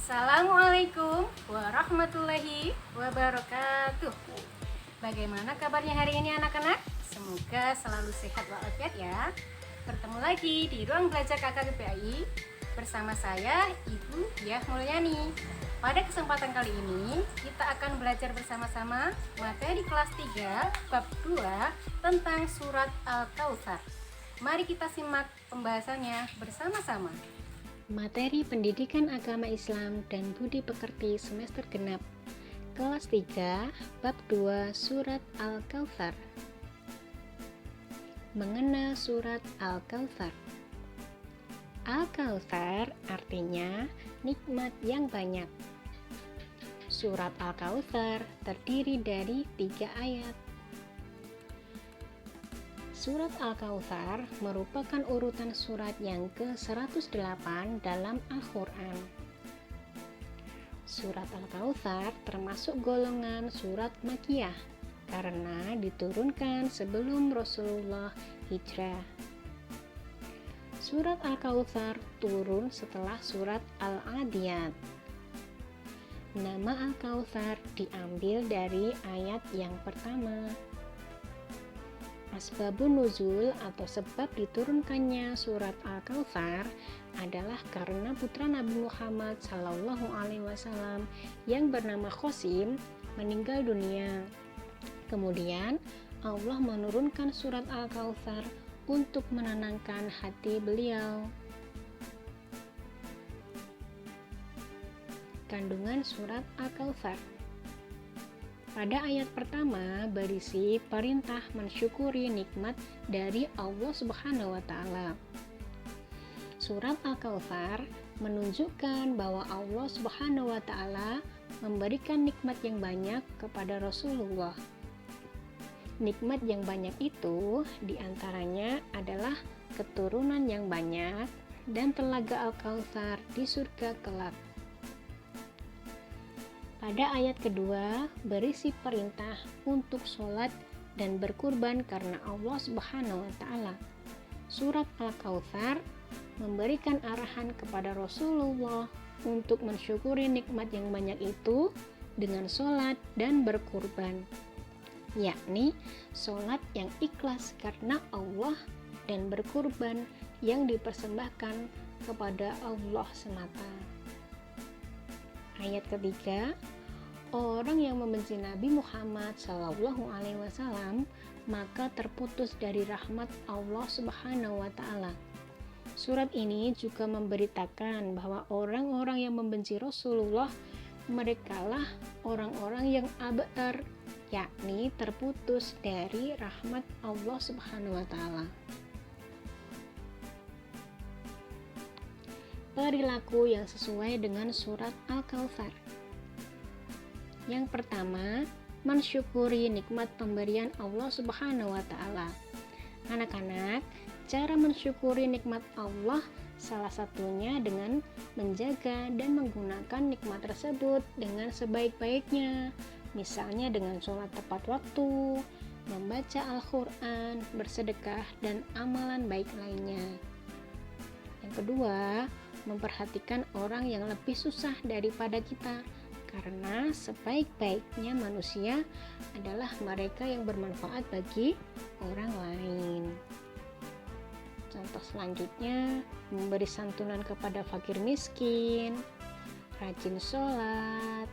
Assalamualaikum warahmatullahi wabarakatuh. Bagaimana kabarnya hari ini anak-anak? Semoga selalu sehat walafiat ya. Bertemu lagi di ruang belajar KKGPAI bersama saya Ibu Diah Mulyani. Pada kesempatan kali ini kita akan belajar bersama-sama materi kelas 3 bab 2 tentang surat Al-Kautsar. Mari kita simak pembahasannya bersama-sama. Materi Pendidikan Agama Islam dan Budi Pekerti semester genap kelas 3 bab 2 surat Al-Kautsar. Mengenal surat Al-Kautsar. Al-Kautsar artinya nikmat yang banyak. Surat Al-Kautsar terdiri dari 3 ayat. Surat Al-Kautsar merupakan urutan surat yang ke-108 dalam Al-Quran. Surat Al-Kautsar termasuk golongan surat Makkiyah karena diturunkan sebelum Rasulullah hijrah. Surat Al-Kautsar turun setelah surat Al-Adiyat. Nama Al-Kautsar diambil dari ayat yang pertama. Asbabun nuzul atau sebab diturunkannya surat Al-Kautsar adalah karena putra Nabi Muhammad SAW yang bernama Qasim meninggal dunia. Kemudian Allah menurunkan surat Al-Kautsar untuk menenangkan hati beliau. Kandungan surat Al-Kautsar. Pada ayat pertama berisi perintah mensyukuri nikmat dari Allah Subhanahu wa taala. Surat Al-Kautsar menunjukkan bahwa Allah Subhanahu wa taala memberikan nikmat yang banyak kepada Rasulullah. Nikmat yang banyak itu diantaranya adalah keturunan yang banyak dan telaga Al-Kautsar di surga kelak. Pada ayat kedua berisi perintah untuk sholat dan berkurban karena Allah Subhanahu wa taala. Surat Al-Kautsar memberikan arahan kepada Rasulullah untuk mensyukuri nikmat yang banyak itu dengan sholat dan berkurban, yakni sholat yang ikhlas karena Allah dan berkurban yang dipersembahkan kepada Allah semata. Ayat ketiga, orang yang membenci Nabi Muhammad SAW maka terputus dari rahmat Allah Subhanahu wa taala. Surat ini juga memberitakan bahwa orang-orang yang membenci Rasulullah merekalah orang-orang yang abtar, yakni terputus dari rahmat Allah Subhanahu wa taala. Perilaku yang sesuai dengan surat Al-Kautsar. Yang pertama, mensyukuri nikmat pemberian Allah Subhanahu wa taala. Anak-anak, cara mensyukuri nikmat Allah salah satunya dengan menjaga dan menggunakan nikmat tersebut dengan sebaik-baiknya. Misalnya dengan sholat tepat waktu, membaca Al-Quran, bersedekah, dan amalan baik lainnya. Yang kedua, memperhatikan orang yang lebih susah daripada kita, karena sebaik-baiknya manusia adalah mereka yang bermanfaat bagi orang lain. Contoh selanjutnya, memberi santunan kepada fakir miskin, rajin sholat,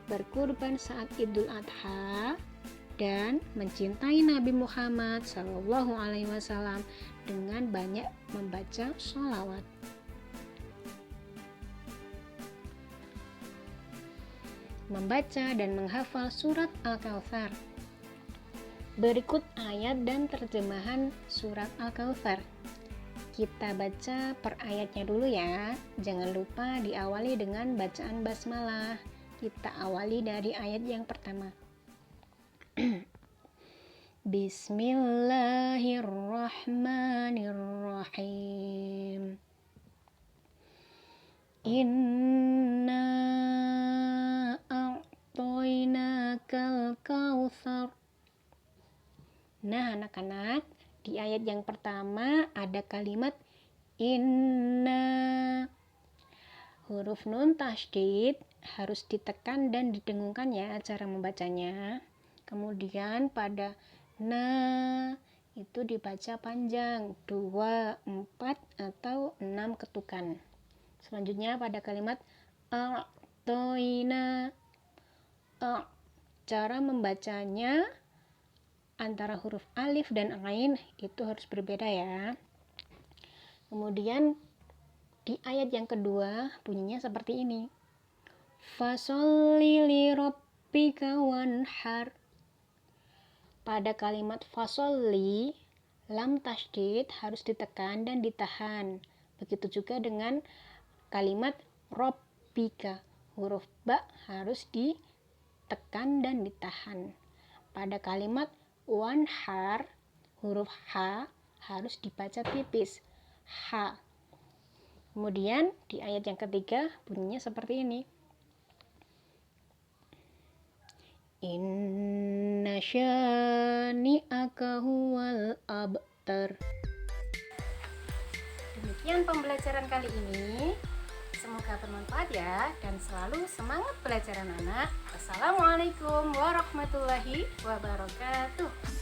berkurban saat Idul Adha, dan mencintai Nabi Muhammad SAW dengan banyak membaca sholawat. Membaca dan menghafal surat Al-Kautsar. Berikut ayat dan terjemahan surat Al-Kautsar. Kita baca per ayatnya dulu ya. Jangan lupa diawali dengan bacaan basmalah. Kita awali dari ayat yang pertama. Bismillahirrahmanirrahim. Inna a'toinakal kautsar. Nah, anak-anak, di ayat yang pertama ada kalimat inna. huruf nun tasydid harus ditekan dan didengungkan ya cara membacanya. Kemudian pada na itu dibaca panjang 2, 4 atau 6 ketukan. Selanjutnya pada kalimat a'toina, cara membacanya antara huruf alif dan ain itu harus berbeda ya. Kemudian di ayat yang kedua bunyinya seperti ini. Fasholli li rabbika wanhar. Pada kalimat fasholli, lam tasydid harus ditekan dan ditahan. Begitu juga dengan kalimat rabbika, huruf ba harus ditekan dan ditahan. Pada kalimat wanhar, huruf h harus dibaca tipis, h. Kemudian di ayat yang ketiga bunyinya seperti ini. Inna syani'aka huwal abtar. Demikian pembelajaran kali ini. Semoga bermanfaat ya dan selalu semangat belajar anak-anak. Wassalamualaikum warahmatullahi wabarakatuh.